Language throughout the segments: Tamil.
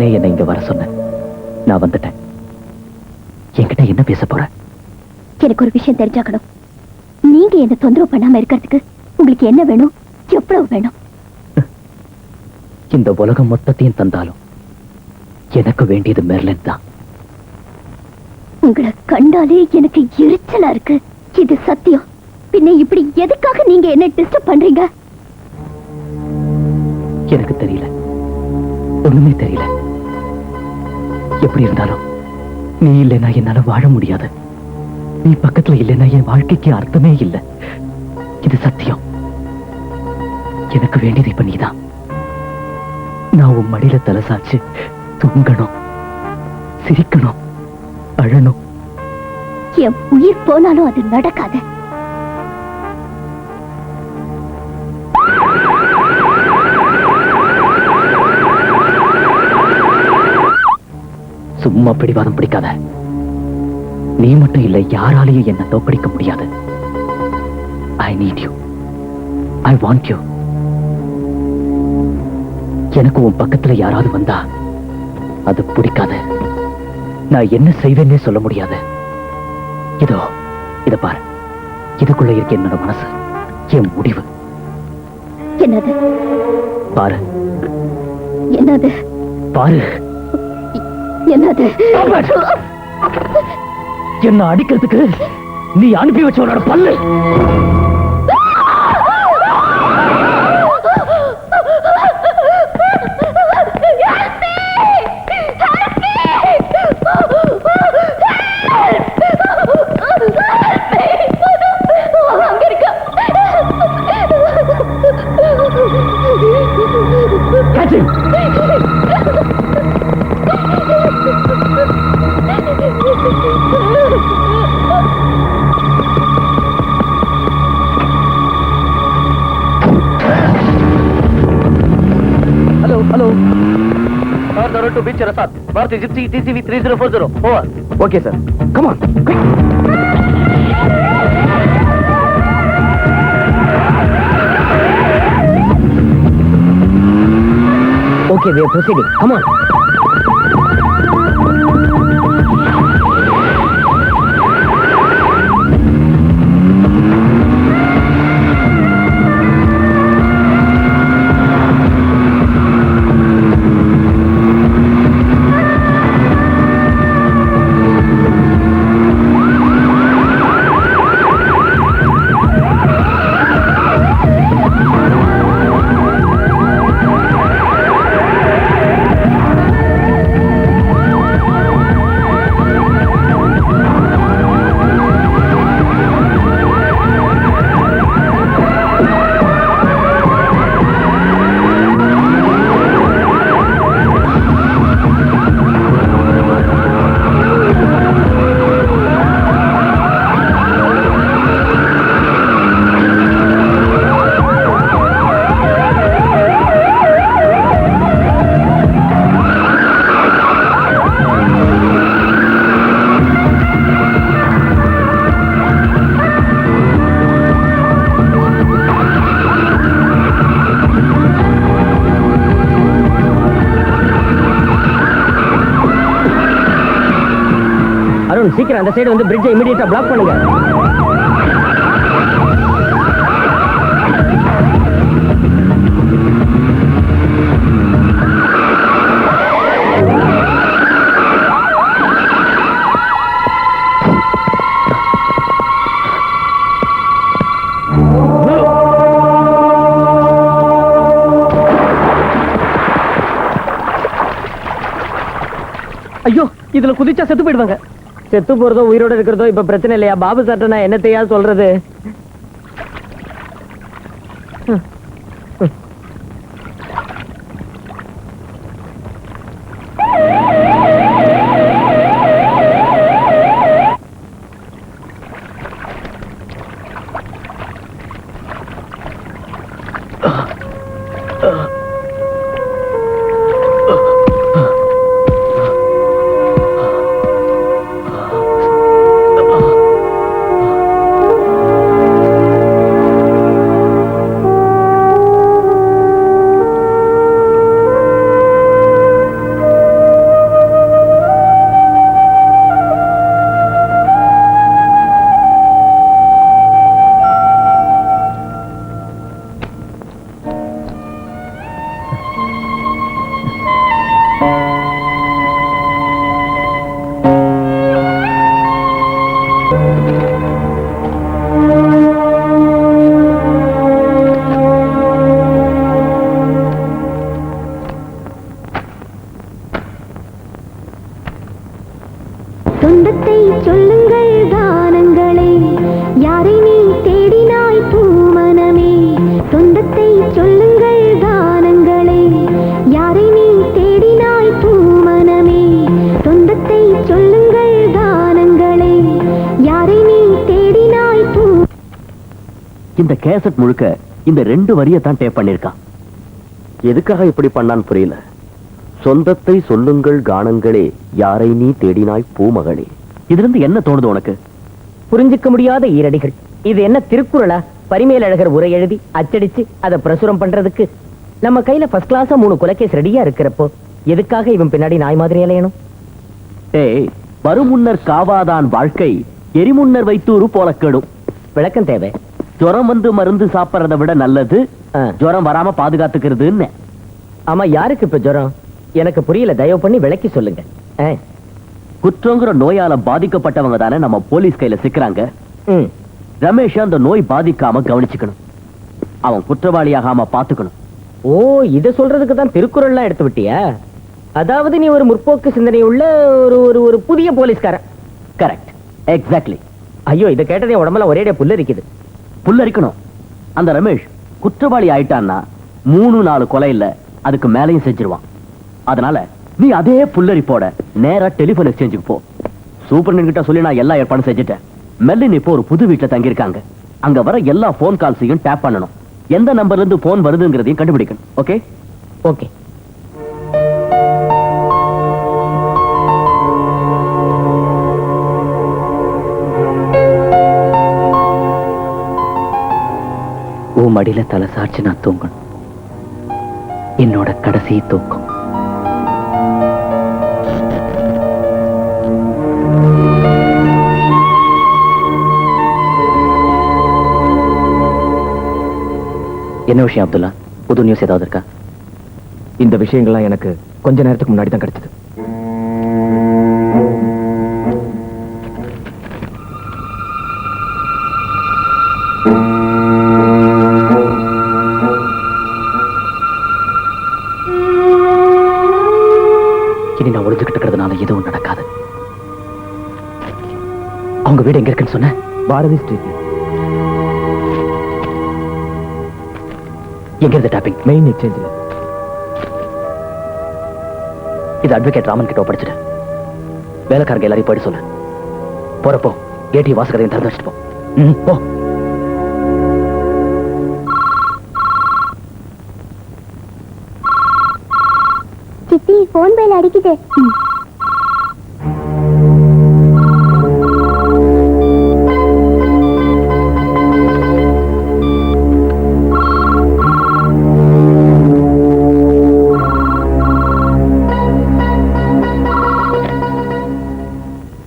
தானே என்னை இங்க வர சொன்ன. நான் வந்துட்டேன். என்கிட்ட என்ன பேச போற? எனக்கு ஒரு விஷயம் தெரிஞ்சாக்கணும். நீங்க என்ன தொந்தரவு பண்ணாம இருக்கிறதுக்கு உங்களுக்கு என்ன வேணும், எவ்வளவு வேணும்? இந்த உலகம் மொத்தத்தையும் தந்தாலும் எனக்கு வேண்டியது மெர்லின் தான். உங்களை கண்டாலே எனக்கு எரிச்சலா இருக்கு. இது சத்தியம். பின்ன இப்படி எதுக்காக நீங்க என்ன டிஸ்டர்ப் பண்றீங்க? எனக்கு தெரியல, ஒண்ணுமே தெரியல. எப்படி இருந்தாலும் நீ இல்லைன்னா என்னால வாழ முடியாது. நீ பக்கத்துல இல்லைன்னா என் வாழ்க்கைக்கு அர்த்தமே இல்லை. இது சத்தியம். எனக்கு வேண்டியது இப்ப நீதான். நான் உன் மடியில தலை சாச்சு தூங்கணும், சிரிக்கணும், அழணும். என் உயிர் போனாலும் அது நடக்காது. சும்மா பிடிவாதம் பிடிக்காத. நீ மட்டும் இல்லை, யாராலையும் என்ன தோற்கடிக்க முடியாது. I need you, I want you. எனக்கு உன் பக்கத்துல யாராவது வந்தா அது பிடிக்காது. நான் என்ன செய்வேன்னே சொல்ல முடியாது. இதோ இத பாரு, இதுக்குள்ள இருக்க என்னோட மனசு, என் முடிவு. என்னது? பாரு. என்னது? பாரு. என்னது? என்ன அடிக்கிறதுக்கு நீ அனுப்பி வச்சவனோட பல்லு. Hello. North Road to Beach Resort. Bharti Gypsy TCV 3040. Over. Okay, sir. Come on. Quick. Okay, we are proceeding. Come on. சீக்கிரம் அந்த சைடு வந்து பிரிட்ஜை இமிடியேட்டா பிளாக் பண்ணுங்க. ஐயோ, இதுல குதிச்சா செத்து போயிடுவாங்க. செத்து போறதோ உயிரோட இருக்கிறதோ இப்ப பிரச்சனை இல்லையா? பாபு சார்ட்ட நான் என்னத்தையா சொல்றது? இந்த கேசட் முழுக்க இந்த 2 வரியை தான் டேப் பண்ணிருக்கான். எதுக்காக இப்படி பண்ணான்னு புரியல. சொந்தத்தை சொல்லுங்கள் கானங்களே, யாரை நீ தேடினாய் பூமகளே. இதுல இருந்து என்ன தோணுது உனக்கு? புரிஞ்சுக்க முடியாத ஈரடிகள். இது என்ன திருக்குறளா? பரிமேலழகர் உரை எழுதி அச்சடிச்சு அதை பிரசுரம் பண்றதுக்கு நம்ம கையில ஃபர்ஸ்ட் கிளாஸா 3 குலக்கேஸ் ரெடியா இருக்கிறப்போ எதுக்காக இவன் பின்னாடி நாய் மாதிரி அலையணும்? ஏய், வருமுன்னர் காவாதான் வாழ்க்கை, எரிமுன்னர் வைத்தூறு போல கெடும். விளக்கம் தேவை. ஜுரம் வந்து மருந்து சாப்பிடறதை விட நல்லது ஜுரம் வராம பாதுகாத்துக்கிறதுன்னு. ஆமா, யாருக்கு இப்ப ஜுரம்? எனக்கு புரியல, தயவு பண்ணி விளக்கி சொல்லுங்க. குற்றங்கிற நோயால பாதிக்கப்பட்டவங்க தானே நம்ம போலீஸ் கையில சிக்கிறாங்க. ரமேஷ் அந்த நோய் பாதிக்காம கவனிச்சுக்கணும். அவன் குற்றவாளியாகாம பாத்துக்கணும். ஓ, இத சொல்றதுக்கு தான் திருக்குறள்லாம் எடுத்து விட்டியா? அதாவது நீ ஒரு முற்போக்கு சிந்தனை உள்ள ஒரு புதிய போலீஸ்காரன். Correct, exactly. ஐயோ, இத கேட்டதே உடம்புல ஒரேடியா புல்லரிக்குது. புல்லரிக்கணும். அந்த ரமேஷ் குற்றவாளி ஆயிட்டான்னா 3-4 கொலை இல்ல, அதுக்கு மேலையும் செஞ்சிருவான். அதனால நீ அதே புல்லரிப்போட நேரா டெலிபோன் எக்ஸ்சேஞ்சுக்கு போ. சூப்பர்டன் கிட்ட சொல்லி நான் எல்லா ஏற்பாடும் செஞ்சுட்டேன். மெல்லின் இப்போ ஒரு புது வீட்டுல தங்கியிருக்காங்க. அங்க வர எல்லா போன் கால்ஸையும் டேப் பண்ணணும். எந்த நம்பர்ல இருந்து போன் வருதுங்கிறதையும் கண்டுபிடிக்கணும். Okay okay. உன் மடியில தலை சாட்சி நான் தூங்கணும். என்னோட கடைசி தூக்கம். என்ன விஷயம் அப்துல்லா? புது நியூஸ் ஏதாவது இருக்கா? இந்த விஷயங்கள்லாம் எனக்கு கொஞ்ச நேரத்துக்கு முன்னாடி தான் கிடைச்சது. இனி நான் ஒளிஞ்சுக்கிட்டு இருக்கிறதுனால எதுவும் நடக்காது. அவங்க வீடு எங்க இருக்குன்னு சொன்ன? பாரதி ஸ்ட்ரீட். எங்க இருந்து டாப்பிங்? Main exchange. இது அட்வொகேட் ராமன் கிட்ட ஒப்படைச்சிட்டு வேலைக்காரங்க எல்லாரையும் போயிட்டு சொல்லு. போறப்போ ஏடி வாசகரையும் திறந்து வச்சுட்டு போ. போ. சித்தி, போன் பெல் அடிக்குது.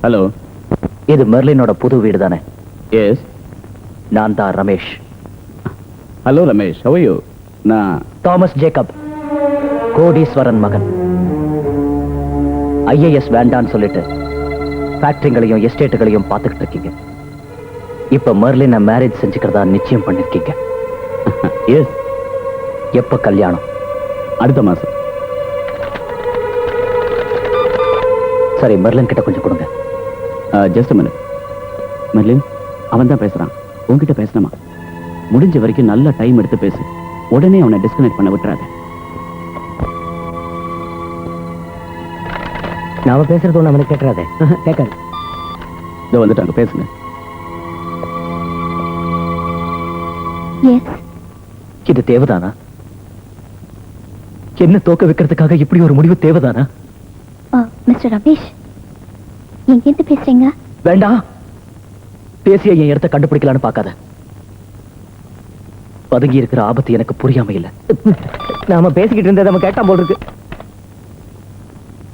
ஹலோ, இது மெர்லினோட புது வீடு தானே? எஸ். நான் தான் Ramesh. Hello Ramesh, how are you? நான் தாமஸ் ஜேக்கப், கோடீஸ்வரன் மகன். ஐஏஎஸ் வேண்டான்னு சொல்லிட்டு ஃபேக்டரிங்களையும் எஸ்டேட்டுகளையும் பார்த்துக்கிட்டு இருக்கீங்க. இப்ப மெர்லினை மேரேஜ் செஞ்சுக்கிறதா நிச்சயம் பண்ணிருக்கீங்க. எஸ். எப்ப கல்யாணம்? அடுத்த மாசம். சரி, மெர்லின் கிட்ட கொஞ்சம் கொடுங்க. Just minute. மெர்லின், அவன் தான் பேசுறான். உன்கிட்ட பேசணுமா? முடிஞ்ச வரைக்கும் நல்ல டைம் எடுத்து பேசு. உடனே அவனை டிஸ்கனெக்ட் பண்ண விட்டுறாத. நாம பேசுறது ஒண்ணு அவனுக்கு கேட்கறாதே. கேட்காது. இதோ வந்துட்டாங்க, பேசுங்க. எஸ். இது தேவைதானா? என்ன தோக்க வைக்கிறதுக்காக இப்படி ஒரு முடிவு தேவைதானா? மிஸ்டர் ரமேஷ், எங்கிருந்து பேசுறீங்க? வேண்டாம். பேசிய என் இடத்தை கண்டுபிடிக்கலான்னு பார்க்காத. பதுங்கி இருக்கிற ஆபத்து எனக்கு புரியாம இல்ல. நாம பேசிக்கிட்டு இருந்ததை அவன் கேட்டான் போல் இருக்கு.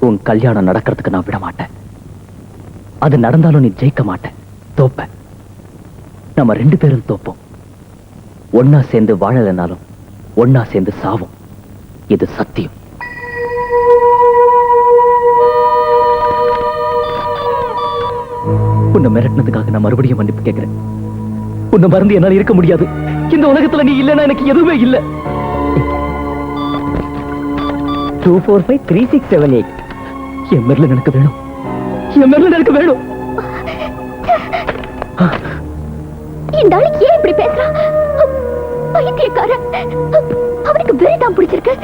உன் கல்யாணம் நடக்கிறதுக்கு நான் விட மாட்டேன். அது நடந்தாலும் நீ ஜெயிக்க மாட்டேன், தோப்ப. நம்ம 2 பேரும் தோப்போம். ஒன்னா சேர்ந்து வாழலைனாலும் ஒன்னா சேர்ந்து சாவோம். இது சத்தியம். உன்னை மிரட்டினதுக்காக நான் மறுபடியும் மன்னிப்பு கேட்கிறேன். உன்னை மறந்து என்னால இருக்க முடியாது. இந்த உலகத்துல நீ இல்லைன்னா எனக்கு எதுவுமே இல்ல. 2453678. என் மெர்லின் எனக்கு வேணும். என் மெர்லின் எனக்கு வேணும். இந்த ஆளுக்கு ஏன் இப்படி பேசுறான்? பைத்தியக்காரன். அவனுக்கு வெறிதான் பிடிச்சிருக்கு.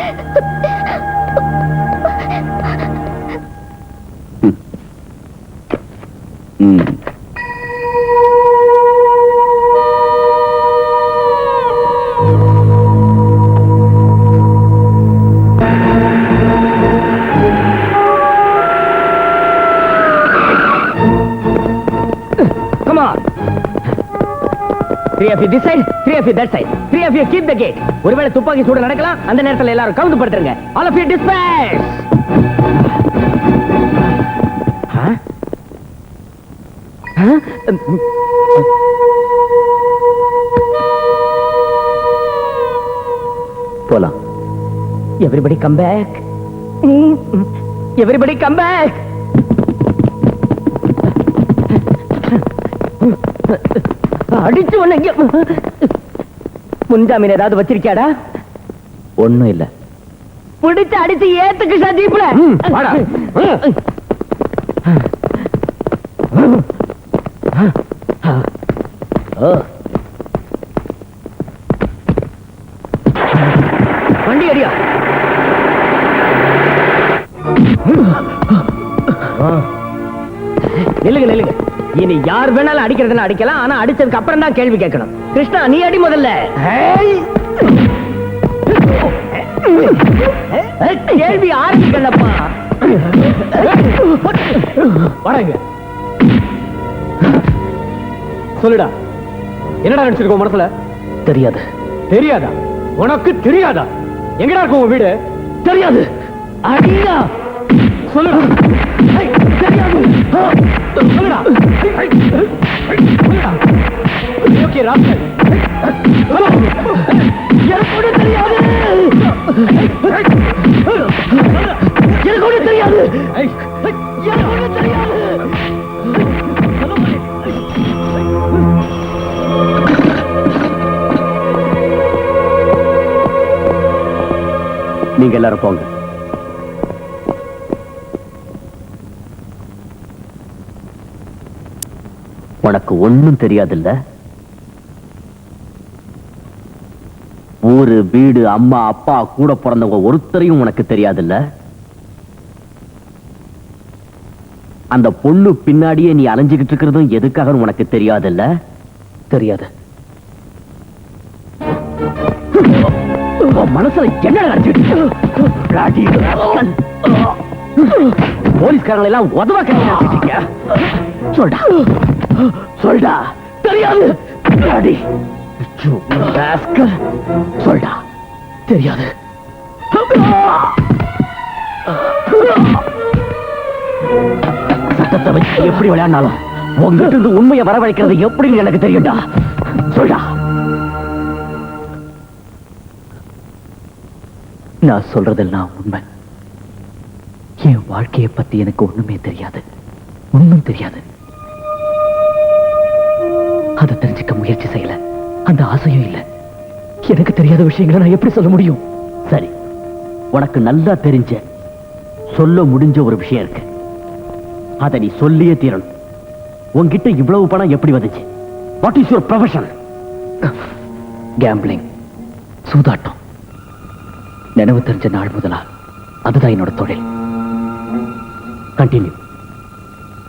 Three of you this side, three of you that side. Three of you keep the gate. ஒருவேளை துப்பாக்கி சூடு நடக்கலாம், அந்த நேரத்துல எல்லாரும் கவுந்து படுத்துருங்க. All of you disperse. போலாம். Everybody come back. Everybody come back. அடிச்சு ஒண்ணு முன்ஜாமீன் ஏதாவது வச்சிருக்கியாடா? ஒண்ணும் இல்ல. பிடிச்சு அடிச்சு ஏத்துக்கு சதீப்ல. வாடா. வண்டி அடியா. நில்லுங்க நில்லுங்க. இனி யார் வேணாலும் அடிக்கிறதுன்னு அடிக்கலாம், ஆனா அடிச்சதுக்கு அப்புறம் தான் கேள்வி கேட்கணும். கிருஷ்ணா நீ அடி முதல்ல. கேள்வி ஆரம்பிக்கலப்பா. வாடங்க. சொல்லுடா, என்னடா நினைச்சிருக்கோம் மனசுல? தெரியாது. தெரியாதா? உனக்கு தெரியாதா? எங்கடா இருக்கும் உன் வீடு? தெரியாது. அடியா. சொல்லுடா. தெரியாது. சொல்லுடா. சொல்லுடா. Okay rascal. எனக்கு கூட தெரியாது. எனக்கு கூட தெரியாது. எனக்கு கூட தெரியாது. நீங்க எல்லாரும் போங்க. உனக்கு ஒண்ணும் தெரியாதுல்ல? ஊரு வீடு அம்மா அப்பா கூட பிறந்தவங்க ஒருத்தரையும் உனக்கு தெரியாதுல்ல? அந்த பொண்ணு பின்னாடியே நீ அலைஞ்சுகிட்டு இருக்கிறதும் எதுக்காக உனக்கு தெரியாதுல்ல? தெரியாது. மனசுல என்ன நினைச்சிட்டு போலீஸ்காரங்களை எல்லாம் உதவ கேட்க. சொல்டா சொல்டா. தெரியாது. சொல்டா. தெரியாது. சட்டத்தை வச்சு எப்படி விளையாடினாலும் உங்ககிட்ட இருந்து உண்மையை வரவழைக்கிறது எப்படின்னு எனக்கு தெரியும்டா. சொல்டா. நான் சொல்றதெல்லாம் உண்மை. என் வாழ்க்கையை பத்தி எனக்கு ஒண்ணுமே தெரியாது. ஒண்ணும் தெரியாது. அதை தெரிஞ்சுக்க முயற்சி செய்யல. அந்த ஆசையும் இல்ல. எனக்கு தெரியாத விஷயங்களை நான் எப்படி சொல்ல முடியும்? சரி, உனக்கு நல்லா தெரிஞ்ச சொல்ல முடிஞ்ச ஒரு விஷயம் இருக்கு. அதை நீ சொல்லியே தீரணும். உன்கிட்ட இவ்வளவு பணம் எப்படி வந்துச்சு? What is your profession? Gambling, சூதாட்டம். நினைவு தெரிஞ்ச நாள் முதலா அதுதான் என்னோட தொழில். கண்டினியூ.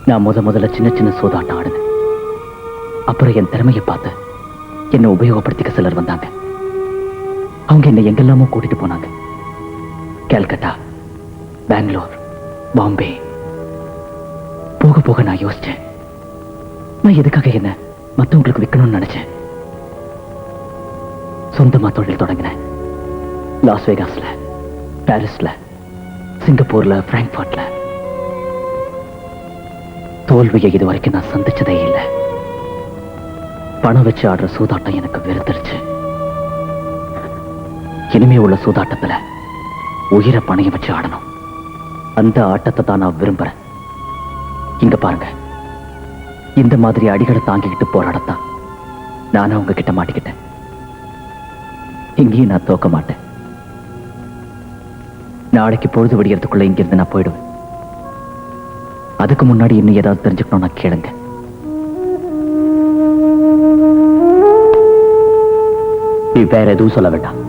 நான் முதல்ல சின்ன சின்ன சூதாட்டம் ஆடுனேன். அப்புறம் என் திறமையை பார்த்து என்னை உபயோகப்படுத்திக்க சிலர் வந்தாங்க. அவங்க என்னை எங்கெல்லாமோ கூட்டிட்டு போனாங்க. கல்கட்டா, பெங்களூர், பாம்பே. போக போக நான் யோசிச்சேன், நான் எதுக்காக என்ன மத்தவங்களுக்கு விற்கணும்னு நினைச்சேன். சொந்தமா தொழில் தொடங்கினேன். லாஸ் வேகாஸ்ல, பாரிஸ்ல, சிங்கப்பூர்ல, பிராங்க்ஃபர்ட்ல. தோல்வியை இதுவரைக்கும் நான் சந்திச்சதே இல்லை. பணம் வச்சு ஆடுற சூதாட்டம் எனக்கு வெறுத்துருச்சு. இனிமே உள்ள சூதாட்டத்துல உயிரை பணைய வச்சு ஆடணும். அந்த ஆட்டத்தை தான் நான் விரும்புறேன். இங்க பாருங்க, இந்த மாதிரி அடிகளை தாங்கிக்கிட்டு போராடத்தான் நானும் அவங்க கிட்ட மாட்டிக்கிட்டேன். இங்கேயும் நான் தோக்க மாட்டேன். நாளைக்கு பொழுது விடியறதுக்குள்ள இங்கிருந்து நான் போயிடுவேன். அதுக்கு முன்னாடி இன்னும் ஏதாவது தெரிஞ்சுக்கணும்னா கேளுங்க. நீ வேற எதுவும் சொல்ல வேண்டாம்.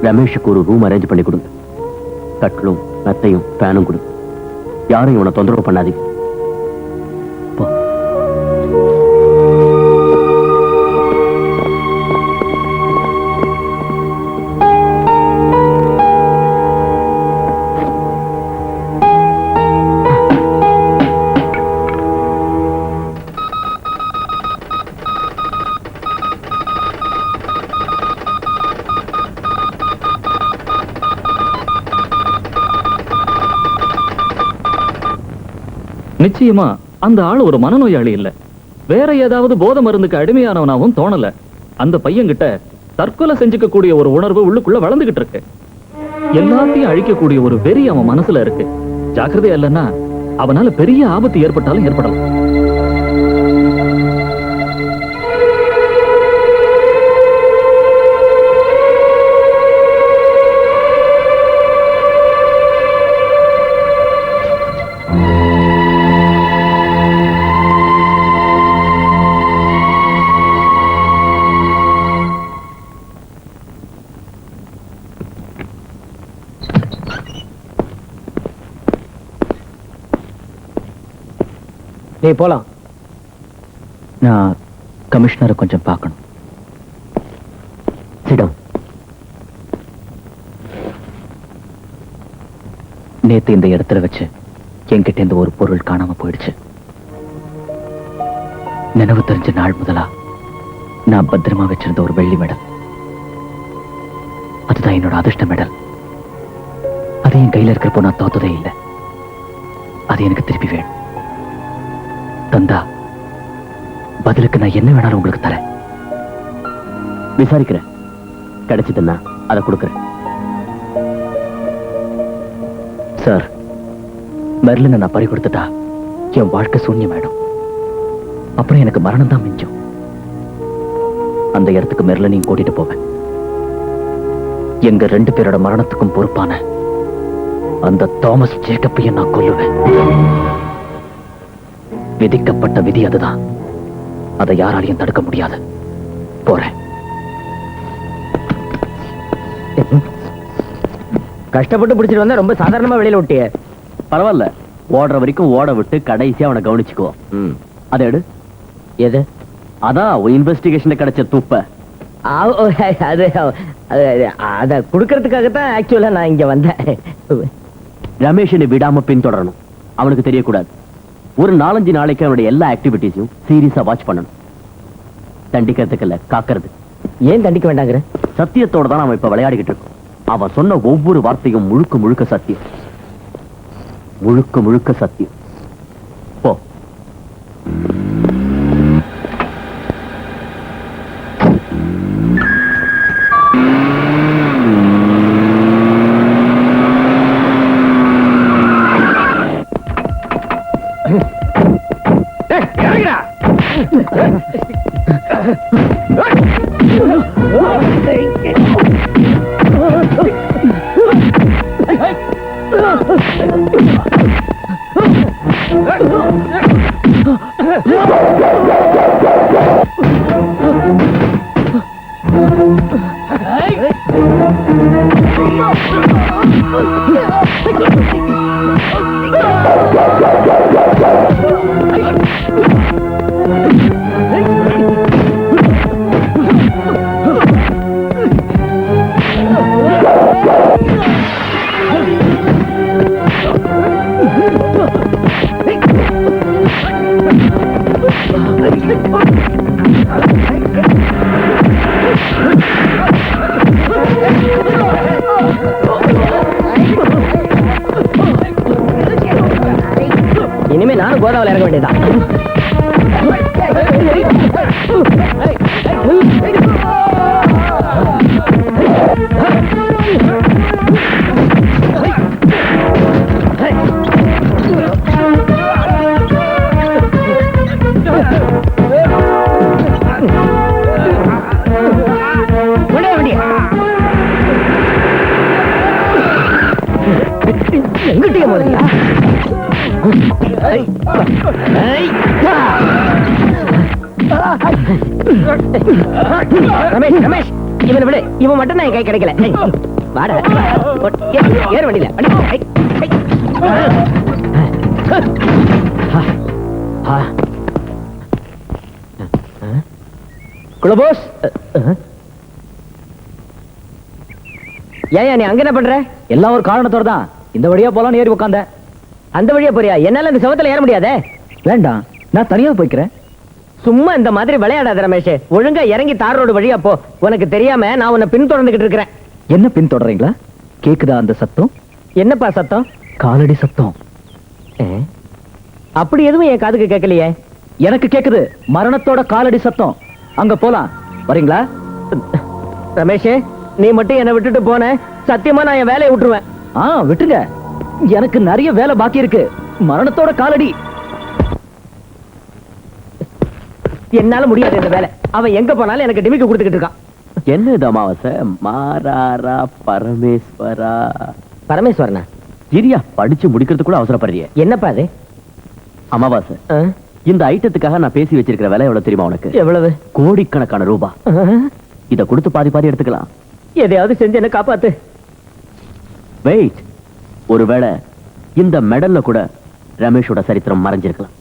ரமேஷுக்கு ஒரு ரூம் அரேஞ்ச் பண்ணி கொடுங்க. கட்டிலும் மெத்தையும் ஃபேனும் கொடுங்க. யாரும் இவனை தொந்தரவு பண்ணாதீங்க. போ. நிச்சயமா அந்த ஆள் ஒரு மனநோயாளி இல்ல, வேற ஏதாவது போதை மருந்துக்கு அடிமையானவனாவும் தோணல. அந்த பையன்கிட்ட தற்கொலை செஞ்சுக்க கூடிய ஒரு உணர்வு உள்ளுக்குள்ள வளர்ந்துகிட்டு இருக்கு. எல்லாத்தையும் அழிக்கக்கூடிய ஒரு வெறி அவன் மனசுல இருக்கு. ஜாக்கிரதையா இல்லைன்னா அவனால பெரிய ஆபத்து ஏற்பட்டாலும் ஏற்படலாம். நீ போலாம். நான் கமிஷனரை கொஞ்சம் பார்க்கணும். சிடம். நேத்து இந்த இடத்துல வச்சு என்கிட்ட இந்த ஒரு பொருள் காணாம போயிடுச்சு. நினைவு தெரிஞ்ச நாள் முதலா நான் பத்திரமா வச்சிருந்த ஒரு வெள்ளி மெடல். அதுதான் என்னோட அதிர்ஷ்ட மெடல். அது என் கையில இருக்கிறப்போ நான் தோத்ததே இல்லை. அது எனக்கு திருப்பி வேணும். தந்தா பதிலுக்கு நான் என்ன வேணாலும் உங்களுக்கு தரேன். விசாரிக்கிறேன், கிடைச்சதுன்னா அதை கொடுக்கிறேன். சார், மெர்லினை நான் பறி கொடுத்துட்டா என் வாழ்க்கை சூன்யமாயிடும். அப்புறம் எனக்கு மரணம் தான் மிஞ்சும். அந்த இடத்துக்கு மெர்லினையும் கூட்டிட்டு போவேன். எங்க 2 பேரோட மரணத்துக்கும் பொறுப்பான அந்த தாமஸ் ஜேக்கப்பையும் நான் கொல்லுவேன். விதிக்கப்பட்ட விதி அதுதான். அதை யாராலையும் தடுக்க முடியாது. போறேன். கஷ்டப்பட்டு பிடிச்சிட்டு வந்தா ரொம்ப சாதாரணமா வெளியில விட்டிய. பரவாயில்ல, ஓடுற வரைக்கும் ஓட விட்டு கடைசியா அவனை கவனிச்சுக்குவோம். அதை எடு. எது? அதான் இன்வெஸ்டிகேஷன்ல கிடைச்ச துப்ப. அது அத குடுக்கறதுக்காகத்தான் ஆக்சுவலா நான் இங்க வந்தேன். ரமேஷனை விடாம பின்தொடரணும். அவனுக்கு தெரியக்கூடாது. ஒரு 4-5 நாளைக்கு அவனுடைய எல்லா ஆக்டிவிட்டிஸையும் சீரியஸா வாட்ச் பண்ணணும். தண்டிக்கிறதுக்கு இல்ல, காக்கிறது. ஏன் தண்டிக்க வேண்டாங்கிற? சத்தியத்தோட தான் அவன் இப்ப விளையாடிக்கிட்டு இருக்கோம். அவன் சொன்ன ஒவ்வொரு வார்த்தையும் முழுக்க முழுக்க சத்தியம். முழுக்க முழுக்க சத்தியம். போ. இனிமே நானும் கோதாவில் இறங்க வேண்டியதான். எங்கிட்டே போறியா? ரமேஷ், ரமேஷ், இவனை விடு. இவன் மட்டும் தான் என் கை கிடைக்கல. வாடா, ஏறு வண்டியில. குலபோஸ், ஏன் நீ அங்க என்ன பண்ற? எல்லாம் ஒரு காரணத்தோட தான். இந்த வழியா போலாம் ஏறி உட்காந்த. அந்த வழியா போறியா? என்னால இந்த செவத்துல ஏற முடியாதே. வேண்டாம், நான் தனியா போய்க்கிறேன். சும்மா இந்த மாதிரி விளையாடாத ரமேஷ். ஒழுங்கா இறங்கி தார் ரோடு வழியா போ. உனக்கு தெரியாம நான் உன்னை பின்தொடர்ந்துகிட்டு இருக்கிறேன். என்ன பின்தொடறீங்களா? கேக்குதா அந்த சத்தம்? என்னப்பா சத்தம்? காலடி சத்தம். அப்படி எதுவும் என் காதுக்கு கேட்கலையே. எனக்கு கேக்குது, மரணத்தோட காலடி சத்தம். அங்க போலாம், வரீங்களா? ரமேஷ், நீ மட்டும் என்னை விட்டுட்டு போன, சத்தியமா நான் என் வேலையை விட்டுருவேன். விட்டுங்க, எனக்கு நிறைய வேலை பாக்கி இருக்கு. மரணத்தோட காலடி. என்னால முடியாது இந்த வேலை. அவன் எங்க போனாலும் எனக்கு டிமிக்கு கொடுத்துக்கிட்டு இருக்கான். என்ன இது அமாவாசை? மாராரா பரமேஸ்வரா. பரமேஸ்வரனா? இரியா, படிச்சு முடிக்கிறது கூட அவசரப்படுறிய. என்னப்பா அது? அமாவாசை, ஆ? இந்த ஐட்டத்துக்காக நான் பேசி வச்சிருக்கிற விலை எவ்வளவு தெரியுமா உனக்கு? எவ்வளவு? கோடிக்கணக்கான ரூபா. இத கொடுத்து பாதி பாதி எடுத்துக்கலாம். எதையாவது செஞ்சு என்ன காப்பாத்து. வெயிட், ஒருவேளை இந்த மெடல்ல கூட ரமேஷோட சரித்திரம் மறைஞ்சிருக்கலாம்.